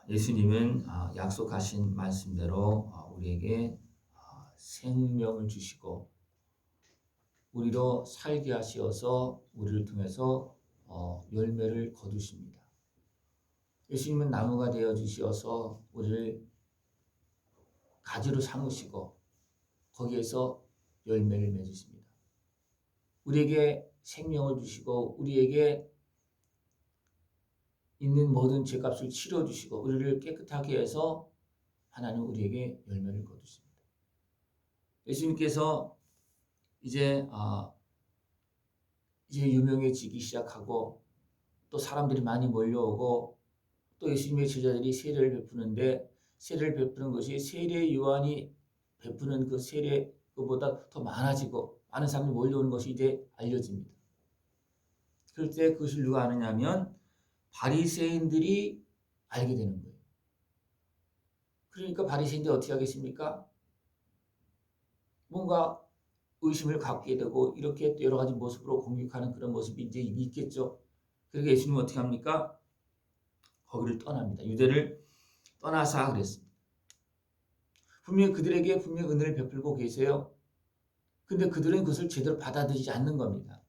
예수님은 약속하신 말씀대로 우리에게 생명을 주시고 우리로 살게 하시어서 우리를 통해서 열매를 거두십니다. 예수님은 나무가 되어 주시어서 우리를 가지로 삼으시고 거기에서 열매를 맺으십니다. 우리에게 생명을 주시고 우리에게 있는 모든 죄값을 치러주시고 우리를 깨끗하게 해서 하나님 우리에게 열매를 거두십니다. 예수님께서 이제 유명해지기 시작하고 또 사람들이 많이 몰려오고 또 예수님의 제자들이 세례를 베푸는데 세례를 베푸는 것이 세례 요한이 베푸는 그 세례 그보다 더 많아지고 많은 사람들이 몰려오는 것이 이제 알려집니다. 그럴 때 그것을 누가 아느냐면 바리새인들이 알게 되는 거예요. 그러니까 바리새인들이 어떻게 하겠습니까? 뭔가 의심을 갖게 되고 이렇게 여러 가지 모습으로 공격하는 그런 모습이 이제 있겠죠. 그러니까 예수님은 어떻게 합니까? 거기를 떠납니다. 유대를 떠나사 그랬습니다. 분명히 그들에게 분명히 은혜를 베풀고 계세요. 근데 그들은 그것을 제대로 받아들이지 않는 겁니다.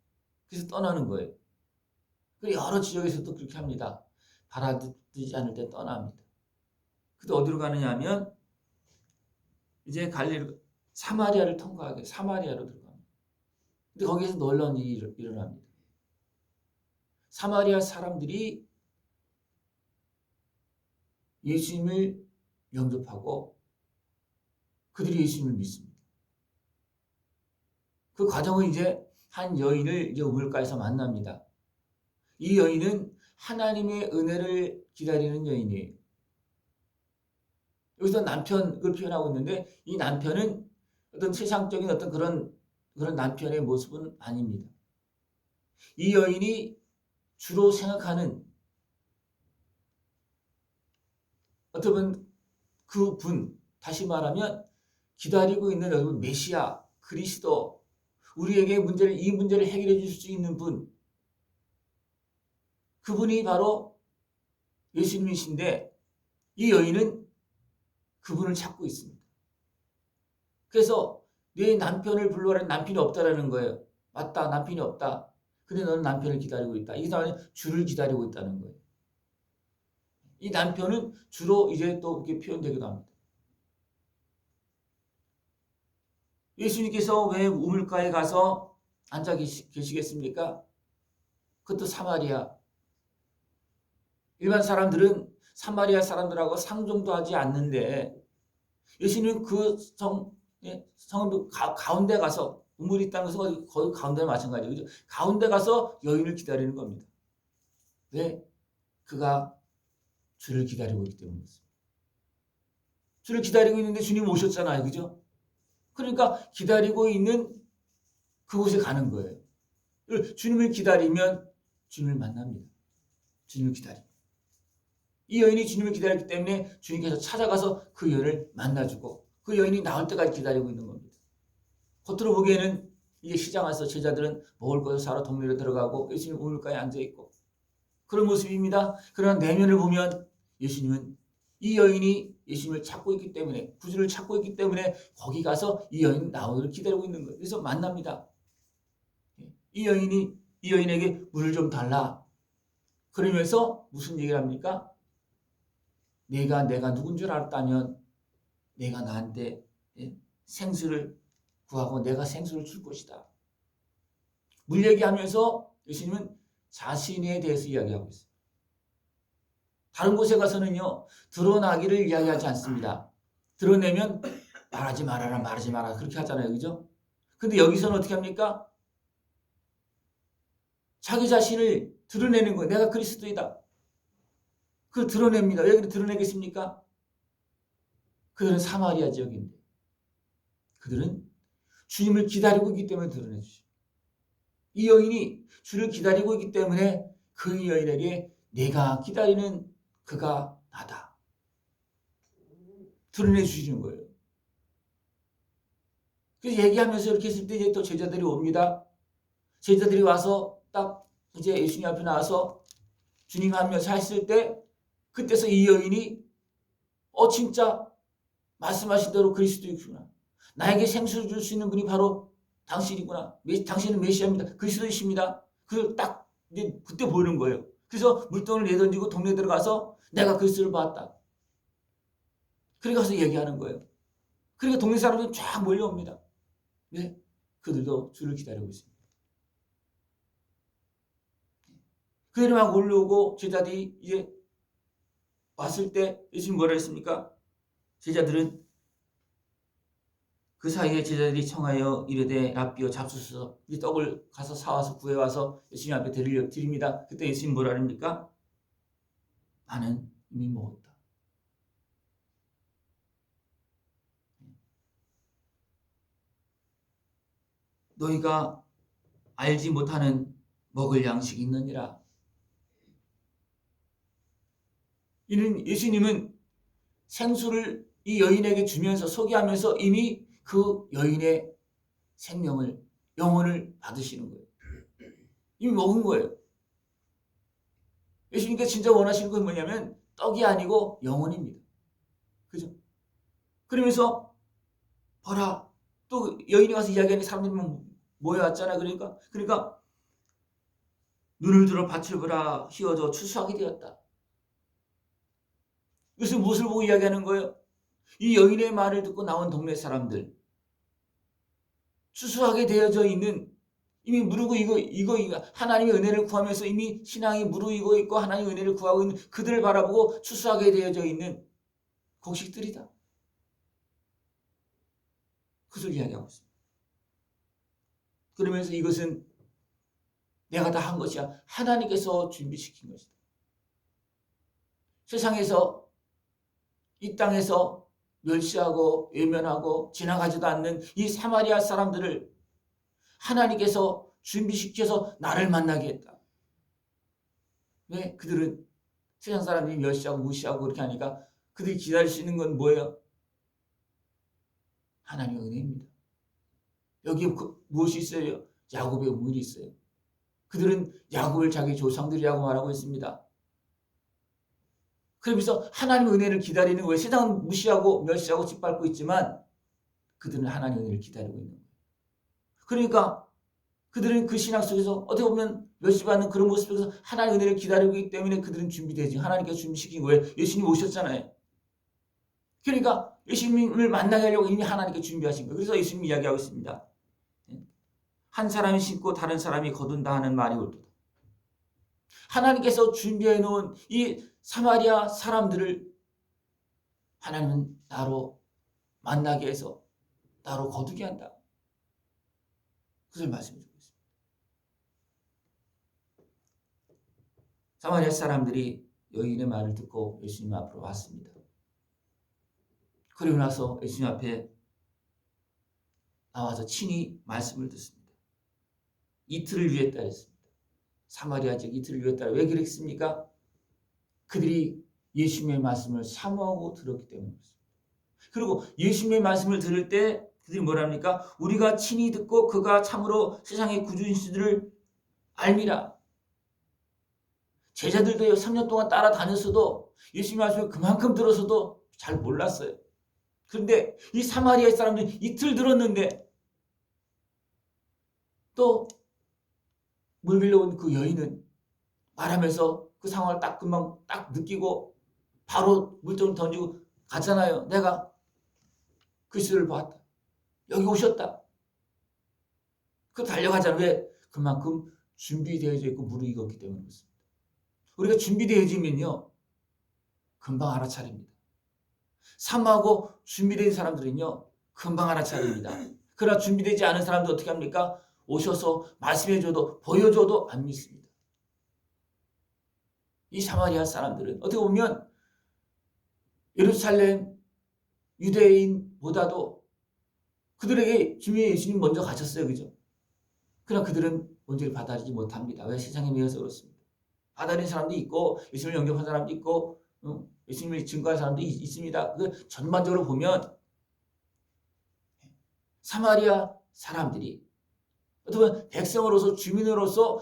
그래서 떠나는 거예요. 그리고 여러 지역에서도 그렇게 합니다. 받아들이지 않을 때 떠납니다. 근데 어디로 가느냐 하면 이제 갈릴리 사마리아를 통과하게 사마리아로 들어갑니다. 근데 거기에서 놀라운 일이 일어납니다. 사마리아 사람들이 예수님을 영접하고 그들이 예수님을 믿습니다. 그 과정은 이제 한 여인을 이제 우물가에서 만납니다. 이 여인은 하나님의 은혜를 기다리는 여인이에요. 여기서 남편을 표현하고 있는데 이 남편은 어떤 세상적인 어떤 그런 남편의 모습은 아닙니다. 이 여인이 주로 생각하는 어쩌면 그 분, 다시 말하면 기다리고 있는 여러분 메시아, 그리스도, 우리에게 이 문제를 해결해 줄 수 있는 분, 그분이 바로 예수님이신데 이 여인은 그분을 찾고 있습니다. 그래서 내 남편을 불러라. 남편이 없다라는 거예요. 맞다. 남편이 없다. 근데 너는 남편을 기다리고 있다. 이 사람은 주를 기다리고 있다는 거예요. 이 남편은 주로 이제 또 그렇게 표현되기도 합니다. 예수님께서 왜 우물가에 가서 앉아 계시겠습니까? 그것도 사마리아. 일반 사람들은 사마리아 사람들하고 상종도 하지 않는데 예수님은 그 성읍 가운데 가서 우물이 있다는 것은 거의 가운데나 마찬가지죠. 그죠? 가운데 가서 여인을 기다리는 겁니다. 왜? 그가 주를 기다리고 있기 때문이었습니다. 주를 기다리고 있는데 주님 오셨잖아요. 그죠? 그러니까 기다리고 있는 그곳에 가는 거예요. 주님을 기다리면 주님을 만납니다. 주님을 기다립니다. 이 여인이 주님을 기다렸기 때문에 주님께서 찾아가서 그 여인을 만나주고 그 여인이 나올 때까지 기다리고 있는 겁니다. 겉으로 보기에는 이게 시장 와서 제자들은 먹을 것을 사러 동네로 들어가고 예수님 우물가에 앉아있고 그런 모습입니다. 그러나 내면을 보면 예수님은 이 여인이 예수님을 찾고 있기 때문에 구주를 찾고 있기 때문에 거기 가서 이 여인 나오기를 기다리고 있는 거예요. 그래서 만납니다. 이 여인에게 물을 좀 달라. 그러면서 무슨 얘기를 합니까? 내가 누군 줄 알았다면 내가 나한테 생수를 구하고 내가 생수를 줄 것이다. 물 얘기하면서 예수님은 자신에 대해서 이야기하고 있어요. 다른 곳에 가서는요. 드러나기를 이야기하지 않습니다. 드러내면 말하지 말아라 그렇게 하잖아요. 그죠? 근데 여기서는 어떻게 합니까? 자기 자신을 드러내는 거예요. 내가 그리스도이다. 그걸 드러냅니다. 왜 그렇게 드러내겠습니까? 그들은 사마리아 지역인데 그들은 주님을 기다리고 있기 때문에 드러내주십니다. 이 여인이 주를 기다리고 있기 때문에 그 여인에게 내가 기다리는 그가 나다. 드러내주시는 거예요. 그래서 얘기하면서 이렇게 했을 때 이제 또 제자들이 옵니다. 제자들이 와서 딱 이제 예수님 앞에 나와서 주님 하면서 했을 때 그때서 이 여인이 진짜 말씀하신 대로 그리스도이구나. 나에게 생수를 줄 수 있는 분이 바로 당신이구나. 당신은 메시아입니다. 그리스도이십니다. 그걸 딱 이제 그때 보이는 거예요. 그래서 물동을 내던지고 동네 들어가서 내가 그리스도를 봤다. 그래 가서 얘기하는 거예요. 그러니까 동네 사람들이 쫙 몰려옵니다. 왜? 그들도 주를 기다리고 있습니다. 그들이 막 몰려오고 제자들이 이제 왔을 때 예수님 뭐라 했습니까? 제자들은 그 사이에 제자들이 청하여 이르되 랍비여 잡수소서. 이 떡을 가서 사와서 구해와서 예수님 앞에 드립니다. 그때 예수님 뭐라 합니까? 나는 이미 먹었다. 너희가 알지 못하는 먹을 양식이 있느니라. 이는 예수님은 생수를 이 여인에게 주면서 소개하면서 이미 그 여인의 생명을, 영혼을 받으시는 거예요. 이미 먹은 거예요. 예수님께서 진짜 원하시는 건 뭐냐면 떡이 아니고 영혼입니다. 그죠? 그러면서 보라, 또 여인이 가서 이야기하는 사람들이 모여왔잖아. 그러니까 눈을 들어 밭을 보라, 휘어져 추수하게 되었다. 이것은 무엇을 보고 이야기하는 거예요? 이 여인의 말을 듣고 나온 동네 사람들, 추수하게 되어져 있는, 이미 무르고 이거 하나님의 은혜를 구하면서 이미 신앙이 무르익어 있고 하나님의 은혜를 구하고 있는 그들을 바라보고 추수하게 되어져 있는 곡식들이다. 그것을 이야기하고 있습니다. 그러면서 이것은 내가 다 한 것이야. 하나님께서 준비시킨 것이다. 세상에서 이 땅에서 멸시하고 외면하고 지나가지도 않는 이 사마리아 사람들을 하나님께서 준비시켜서 나를 만나게 했다. 왜? 그들은 세상 사람들이 멸시하고 무시하고 그렇게 하니까 그들이 기다릴 수 있는 건 뭐예요? 하나님의 은혜입니다. 여기에 무엇이 있어요? 야곱의 우물이 있어요. 그들은 야곱을 자기 조상들이라고 말하고 있습니다. 그러면서 하나님의 은혜를 기다리는 거예요. 세상은 무시하고 멸시하고 짓밟고 있지만 그들은 하나님의 은혜를 기다리고 있는 거예요. 그러니까 그들은 그 신앙 속에서 어떻게 보면 멸시받는 그런 모습 속에서 하나님의 은혜를 기다리고 있기 때문에 그들은 준비되지. 하나님께서 준비시킨 거예요. 예수님 오셨잖아요. 그러니까 예수님을 만나게 하려고 이미 하나님께 준비하신 거예요. 그래서 예수님이 이야기하고 있습니다. 한 사람이 심고 다른 사람이 거둔다 하는 말이 옳도다. 하나님께서 준비해 놓은 이 사마리아 사람들을 하나님은 나로 만나게 해서 나로 거두게 한다. 그걸 말씀해 주고 있습니다. 사마리아 사람들이 여인의 말을 듣고 예수님 앞으로 왔습니다. 그리고 나서 예수님 앞에 나와서 친히 말씀을 듣습니다. 이틀을 위했다 했습니다. 사마리아 지역 이틀을 위했다. 왜 그랬습니까? 그들이 예수님의 말씀을 사모하고 들었기 때문이었습니다. 그리고 예수님의 말씀을 들을 때 그들이 뭐랍니까? 우리가 친히 듣고 그가 참으로 세상의 구주이시들을 알미라. 제자들도 3년 동안 따라다녔어도 예수님 말씀을 그만큼 들어서도 잘 몰랐어요. 그런데 이 사마리아 사람들이 이틀 들었는데 또 물 빌려온 그 여인은 말하면서 그 상황을 딱 금방 딱 느끼고 바로 물통을 던지고 갔잖아요. 내가 그리스도를 보았다. 여기 오셨다. 그 달려가잖아요. 왜? 그만큼 준비되어져 있고 무르익었기 때문에 그렇습니다. 우리가 준비되어지면요 금방 알아차립니다. 삼하고 준비된 사람들은요 금방 알아차립니다. 그러나 준비되지 않은 사람들 어떻게 합니까? 오셔서 말씀해줘도 보여줘도 안 믿습니다. 이 사마리아 사람들은 어떻게 보면 예루살렘 유대인보다도 그들에게 주님의 예수님 먼저 가셨어요. 그죠? 그러나 그들은 먼저 받아들이지 못합니다. 왜? 세상에 매여서 그렇습니다. 받아들인 사람도 있고 예수님을 영접한 사람도 있고 예수님을 증거한 사람도 있습니다. 그 전반적으로 보면 사마리아 사람들이 어떻게 보면 백성으로서 주민으로서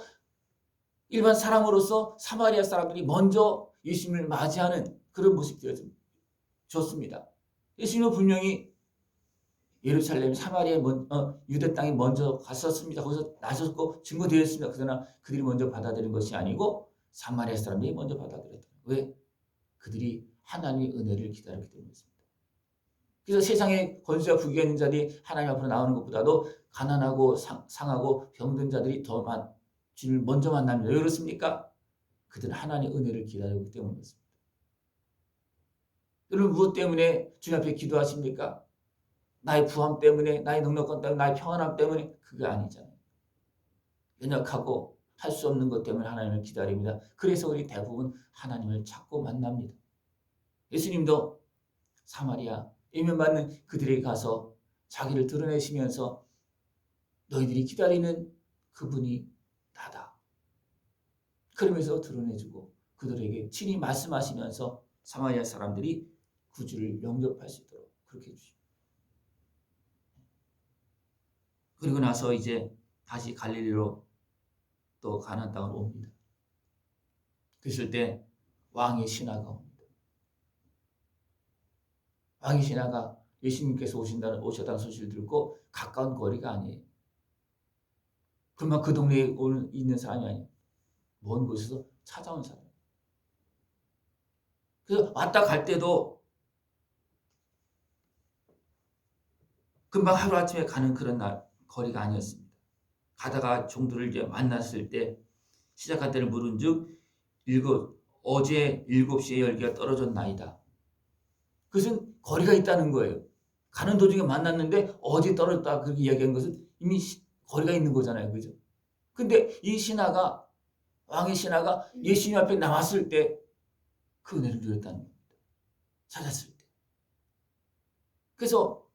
일반 사람으로서 사마리아 사람들이 먼저 예수님을 맞이하는 그런 모습들이었습니다. 줬습니다. 예수님은 분명히 예루살렘, 사마리아, 유대 땅에 먼저 갔었습니다. 거기서 나셨고 증거되었습니다. 그러나 그들이 먼저 받아들인 것이 아니고 사마리아 사람들이 먼저 받아들였다. 왜? 그들이 하나님의 은혜를 기다렸기 때문이었습니다. 그래서 세상에 권세와 부귀가 있는 자들이 하나님 앞으로 나오는 것보다도 가난하고 상하고 병든 자들이 주님을 먼저 만납니다. 왜 그렇습니까? 그들은 하나님의 은혜를 기다리기 때문이었습니다. 여러분 무엇 때문에 주님 앞에 기도하십니까? 나의 부함 때문에, 나의 넉넉함 때문에, 나의 평안함 때문에? 그게 아니잖아요. 연약하고 할 수 없는 것 때문에 하나님을 기다립니다. 그래서 우리 대부분 하나님을 찾고 만납니다. 예수님도 사마리아 예면받는 그들에게 가서 자기를 드러내시면서 너희들이 기다리는 그분이 나다. 그러면서 드러내주고 그들에게 친히 말씀하시면서 사마리아 사람들이 구주를 영접할 수 있도록 그렇게 해주십니다. 그리고 나서 이제 다시 갈릴리로 또 가나안 땅으로 옵니다. 그랬을 때 왕의 신하가 옵니다. 왕의 신하가 예수님께서 오셨다는 소식을 듣고 가까운 거리가 아니에요. 그러면 그 동네에 있는 사람이 아니에요. 먼 곳에서 찾아온 사람. 그래서 왔다 갈 때도 금방 하루아침에 가는 그런 거리가 아니었습니다. 가다가 종들을 이제 만났을 때 시작할 때를 물은즉 어제 7시에 열기가 떨어졌나이다. 그것은 거리가 있다는 거예요. 가는 도중에 만났는데 어제 떨어졌다 그렇게 이야기한 것은 이미 거리가 있는 거잖아요. 그죠? 근데 이 신하가 왕의 신하가 예수님 앞에 나왔을 때 그 은혜를 누렸다는 겁니다. 찾았을 때. 그래서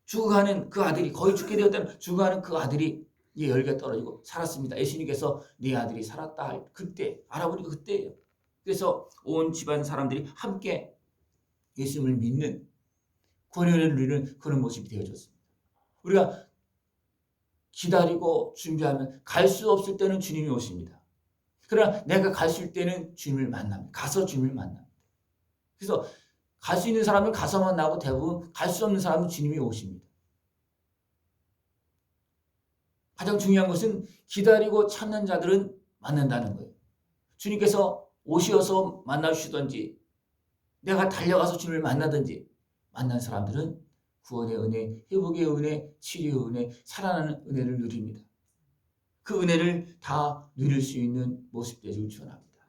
죽어가는 그 아들이 거의 죽게 되었다는 죽어가는 그 아들이 열기가 떨어지고 살았습니다. 예수님께서 네 아들이 살았다 할 그때 알아보니까 그때예요. 그래서 온 집안 사람들이 함께 예수님을 믿는 구원을 누리는 그런 모습이 되어졌습니다. 우리가 기다리고 준비하면 갈 수 없을 때는 주님이 오십니다. 그러나 내가 갈 수 있을 때는 주님을 만납니다. 가서 주님을 만납니다. 그래서 갈 수 있는 사람은 가서 만나고 대부분 갈 수 없는 사람은 주님이 오십니다. 가장 중요한 것은 기다리고 찾는 자들은 만난다는 거예요. 주님께서 오셔서 만나주시든지 내가 달려가서 주님을 만나든지 만난 사람들은 구원의 은혜, 회복의 은혜, 치료의 은혜, 살아나는 은혜를 누립니다. 그 은혜를 다 누릴 수 있는 모습 되기를 축원합니다.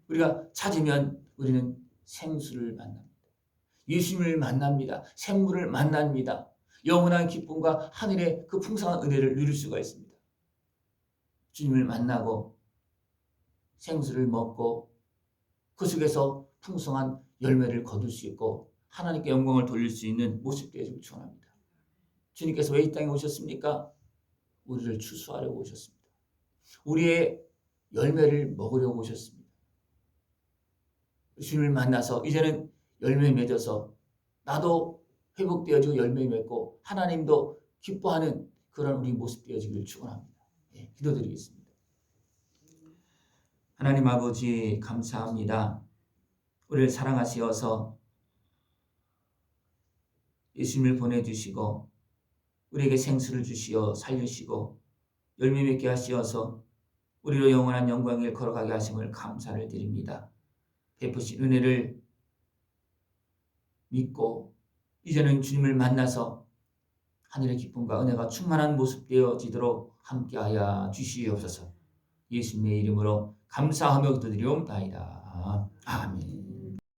우리가 찾으면 우리는 생수를 만납니다. 예수님을 만납니다. 생물을 만납니다. 영원한 기쁨과 하늘의 그 풍성한 은혜를 누릴 수가 있습니다. 주님을 만나고 생수를 먹고 그 속에서 풍성한 열매를 거둘 수 있고 하나님께 영광을 돌릴 수 있는 모습 되기를 축원합니다. 주님께서 왜 이 땅에 오셨습니까? 우리를 추수하려고 오셨습니다. 우리의 열매를 먹으려고 오셨습니다. 주님을 만나서 이제는 열매 맺어서 나도 회복되어지고 열매 맺고 하나님도 기뻐하는 그런 우리 모습 되어지기를 축원합니다. 기도드리겠습니다. 하나님 아버지 감사합니다. 우리를 사랑하시어서 예수님을 보내주시고 우리에게 생수를 주시어 살리시고 열매 맺게 하시어서 우리로 영원한 영광의 길 걸어가게 하심을 감사를 드립니다. 베푸신 은혜를 믿고 이제는 주님을 만나서 하늘의 기쁨과 은혜가 충만한 모습 되어지도록 함께하여 주시옵소서. 예수님의 이름으로 감사하며 기도드리옵나이다. 아멘.